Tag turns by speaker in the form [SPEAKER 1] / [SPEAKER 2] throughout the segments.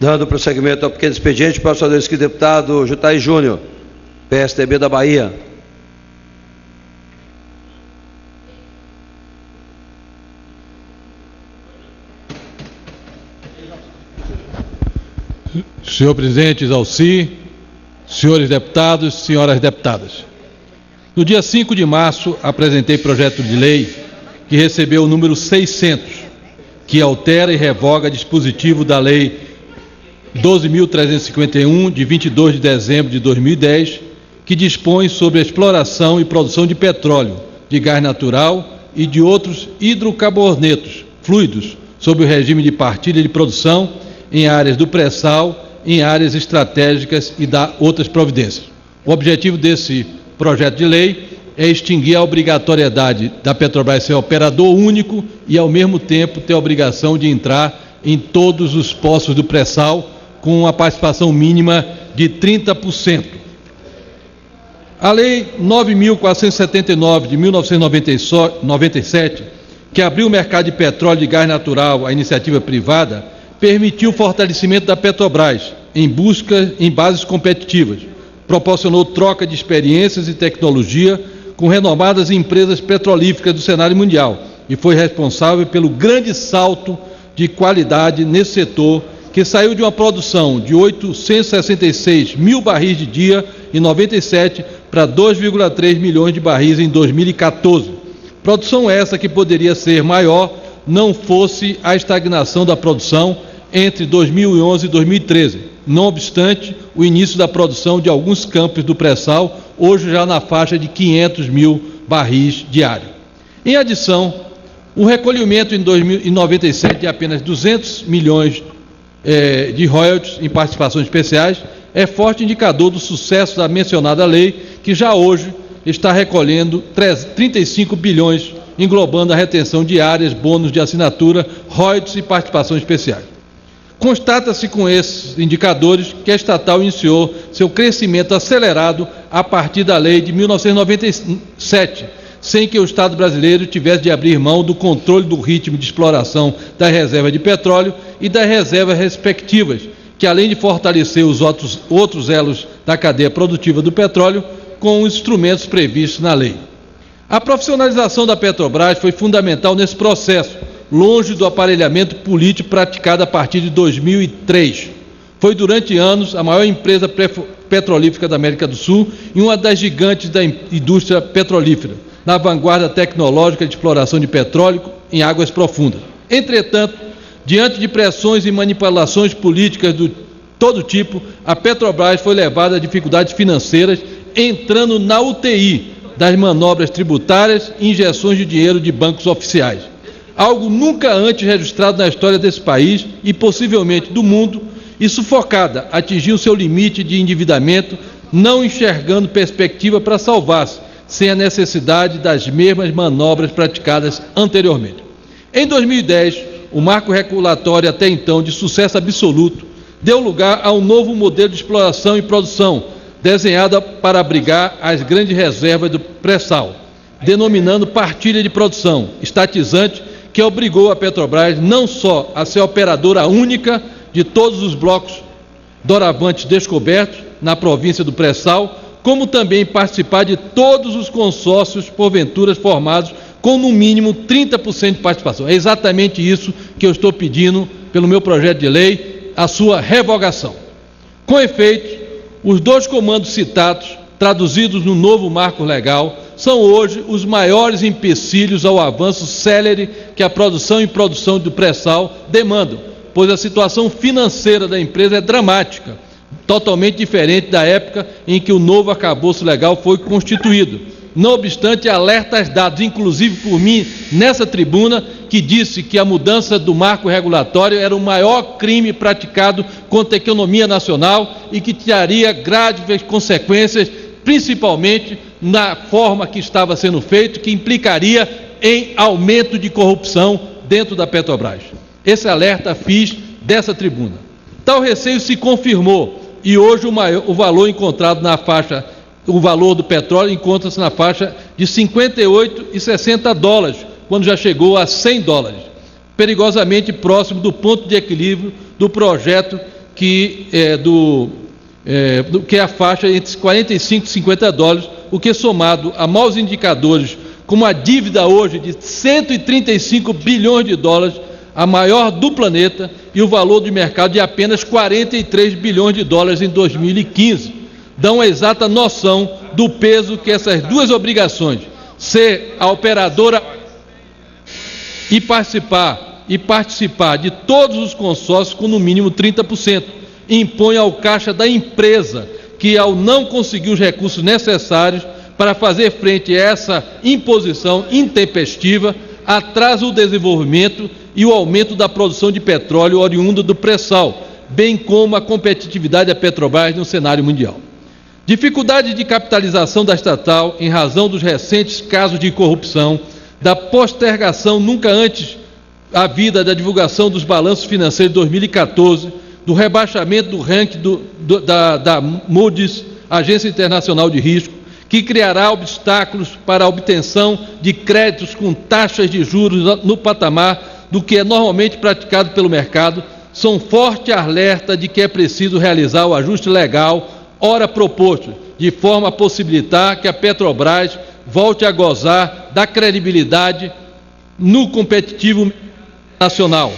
[SPEAKER 1] Dando prosseguimento ao pequeno expediente, passo ao inscrito deputado Jutaí Júnior, PSDB da Bahia.
[SPEAKER 2] Senhor presidente Exalci, senhores deputados, senhoras deputadas. No dia 5 de março, apresentei projeto de lei que recebeu o número 600, que altera e revoga dispositivo da Lei 12.351, de 22 de dezembro de 2010, que dispõe sobre a exploração e produção de petróleo, de gás natural e de outros hidrocarbonetos fluidos, sob o regime de partilha de produção em áreas do pré-sal, em áreas estratégicas e da outras providências. O objetivo desse projeto de lei é extinguir a obrigatoriedade da Petrobras ser operador único e, ao mesmo tempo, ter a obrigação de entrar em todos os poços do pré-sal com uma participação mínima de 30%. A Lei 9.479, de 1997, que abriu o mercado de petróleo e de gás natural à iniciativa privada, permitiu o fortalecimento da Petrobras em busca em bases competitivas, proporcionou troca de experiências e tecnologia com renomadas empresas petrolíferas do cenário mundial e foi responsável pelo grande salto de qualidade nesse setor, que saiu de uma produção de 866 mil barris de dia em 97 para 2,3 milhões de barris em 2014. Produção essa que poderia ser maior não fosse a estagnação da produção entre 2011 e 2013. Não obstante, o início da produção de alguns campos do pré-sal, hoje já na faixa de 500 mil barris diários. Em adição, o recolhimento em 97 de apenas 200 milhões de royalties em participações especiais é forte indicador do sucesso da mencionada lei, que já hoje está recolhendo 35 bilhões, englobando a retenção de áreas, bônus de assinatura, royalties e participações especiais. Constata-se com esses indicadores que a estatal iniciou seu crescimento acelerado a partir da lei de 1997, sem que o Estado brasileiro tivesse de abrir mão do controle do ritmo de exploração das reservas de petróleo e das reservas respectivas, que além de fortalecer os outros elos da cadeia produtiva do petróleo, com os instrumentos previstos na lei. A profissionalização da Petrobras foi fundamental nesse processo, longe do aparelhamento político praticado a partir de 2003. Foi durante anos a maior empresa petrolífera da América do Sul e uma das gigantes da indústria petrolífera, na vanguarda tecnológica de exploração de petróleo em águas profundas. Entretanto, diante de pressões e manipulações políticas de todo tipo, a Petrobras foi levada a dificuldades financeiras, entrando na UTI das manobras tributárias e injeções de dinheiro de bancos oficiais. Algo nunca antes registrado na história desse país e possivelmente do mundo, e sufocada, atingiu seu limite de endividamento, não enxergando perspectiva para salvar-se, sem a necessidade das mesmas manobras praticadas anteriormente. Em 2010, o marco regulatório até então de sucesso absoluto deu lugar a um novo modelo de exploração e produção, desenhado para abrigar as grandes reservas do pré-sal, denominando partilha de produção, estatizante, que obrigou a Petrobras não só a ser operadora única de todos os blocos doravantes descobertos na província do pré-sal, como também participar de todos os consórcios porventura formados com no mínimo 30% de participação. É exatamente isso que eu estou pedindo pelo meu projeto de lei, a sua revogação. Com efeito, os dois comandos citados, traduzidos no novo marco legal, são hoje os maiores empecilhos ao avanço célere que a produção e produção do pré-sal demandam, pois a situação financeira da empresa é dramática, totalmente diferente da época em que o novo arcabouço legal foi constituído. Não obstante, alertas dados, inclusive por mim, nessa tribuna, que disse que a mudança do marco regulatório era o maior crime praticado contra a economia nacional e que traria graves consequências, principalmente na forma que estava sendo feito, que implicaria em aumento de corrupção dentro da Petrobras. Esse alerta fiz dessa tribuna. Tal receio se confirmou e hoje o valor encontrado na faixa, o valor do petróleo encontra-se na faixa de 58 e 60 dólares, quando já chegou a 100 dólares, perigosamente próximo do ponto de equilíbrio do projeto que é a faixa entre 45 e 50 dólares, o que, somado a maus indicadores, como a dívida hoje de 135 bilhões de dólares, a maior do planeta, e o valor de mercado de apenas 43 bilhões de dólares em 2015, dão a exata noção do peso que essas duas obrigações, ser a operadora e participar de todos os consórcios com no mínimo 30%, impõe ao caixa da empresa que, ao não conseguir os recursos necessários para fazer frente a essa imposição intempestiva, atrasa o desenvolvimento e o aumento da produção de petróleo oriundo do pré-sal, bem como a competitividade da Petrobras no cenário mundial. Dificuldade de capitalização da estatal em razão dos recentes casos de corrupção, da postergação nunca antes havida da divulgação dos balanços financeiros de 2014, do rebaixamento do ranking da Moody's, Agência Internacional de Risco, que criará obstáculos para a obtenção de créditos com taxas de juros no patamar do que é normalmente praticado pelo mercado, são forte alerta de que é preciso realizar o ajuste legal ora proposto, de forma a possibilitar que a Petrobras volte a gozar da credibilidade no competitivo nacional,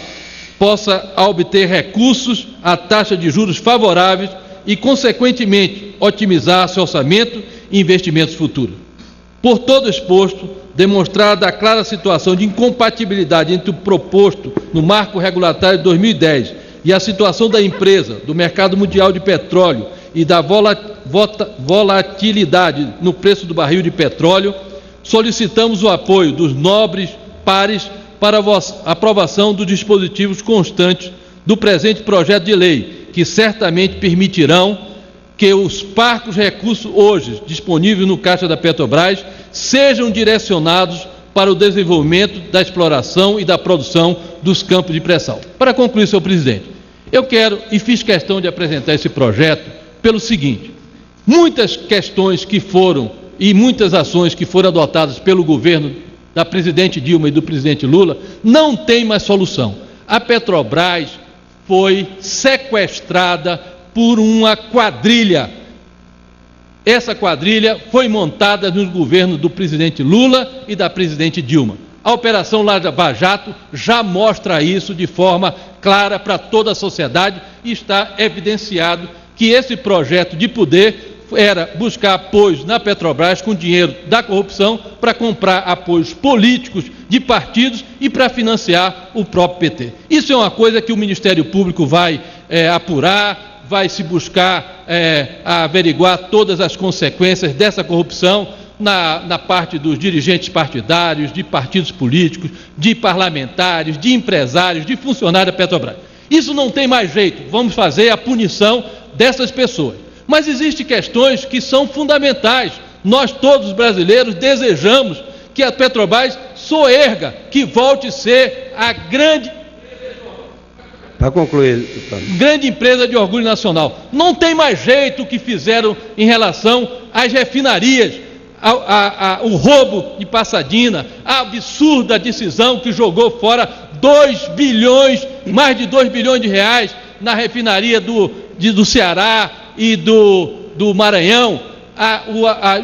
[SPEAKER 2] possa obter recursos a taxa de juros favoráveis e, consequentemente, otimizar seu orçamento e investimentos futuros. Por todo exposto, demonstrada a clara situação de incompatibilidade entre o proposto no marco regulatório de 2010 e a situação da empresa, do mercado mundial de petróleo e da volatilidade no preço do barril de petróleo, solicitamos o apoio dos nobres pares para a aprovação dos dispositivos constantes do presente projeto de lei, que certamente permitirão que os parcos recursos hoje disponíveis no caixa da Petrobras sejam direcionados para o desenvolvimento da exploração e da produção dos campos de pré-sal. Para concluir, senhor presidente, eu quero e fiz questão de apresentar esse projeto pelo seguinte: muitas questões que foram e muitas ações que foram adotadas pelo governo da presidente Dilma e do presidente Lula não tem mais solução. A Petrobras foi sequestrada por uma quadrilha. Essa quadrilha foi montada no governo do presidente Lula e da presidente Dilma. A Operação Lava Jato já mostra isso de forma clara para toda a sociedade e está evidenciado que esse projeto de poder era buscar apoios na Petrobras com dinheiro da corrupção para comprar apoios políticos de partidos e para financiar o próprio PT. Isso é uma coisa que o Ministério Público vai apurar, vai se buscar averiguar todas as consequências dessa corrupção na parte dos dirigentes partidários, de partidos políticos, de parlamentares, de empresários, de funcionários da Petrobras. Isso não tem mais jeito, vamos fazer a punição dessas pessoas. Mas existem questões que são fundamentais. Nós todos brasileiros desejamos que a Petrobras soerga, que volte a ser a grande empresa de orgulho nacional. Não tem mais jeito o que fizeram em relação às refinarias, o roubo de Passadina, a absurda decisão que jogou fora 2 bilhões, mais de 2 bilhões de reais na refinaria do Ceará e do Maranhão,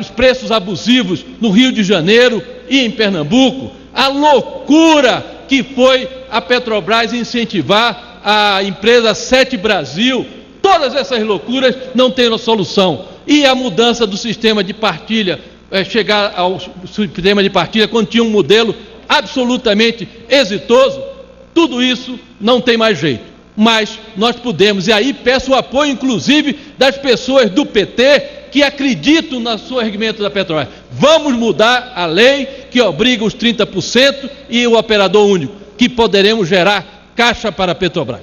[SPEAKER 2] os preços abusivos no Rio de Janeiro e em Pernambuco, a loucura que foi a Petrobras incentivar a empresa Sete Brasil. Todas essas loucuras não têm solução. E a mudança do sistema de partilha, chegar ao sistema de partilha quando tinha um modelo absolutamente exitoso, tudo isso não tem mais jeito. Mas nós podemos, e aí peço o apoio, inclusive, das pessoas do PT que acreditam no surgimento da Petrobras. Vamos mudar a lei que obriga os 30% e o operador único, que poderemos gerar caixa para a Petrobras.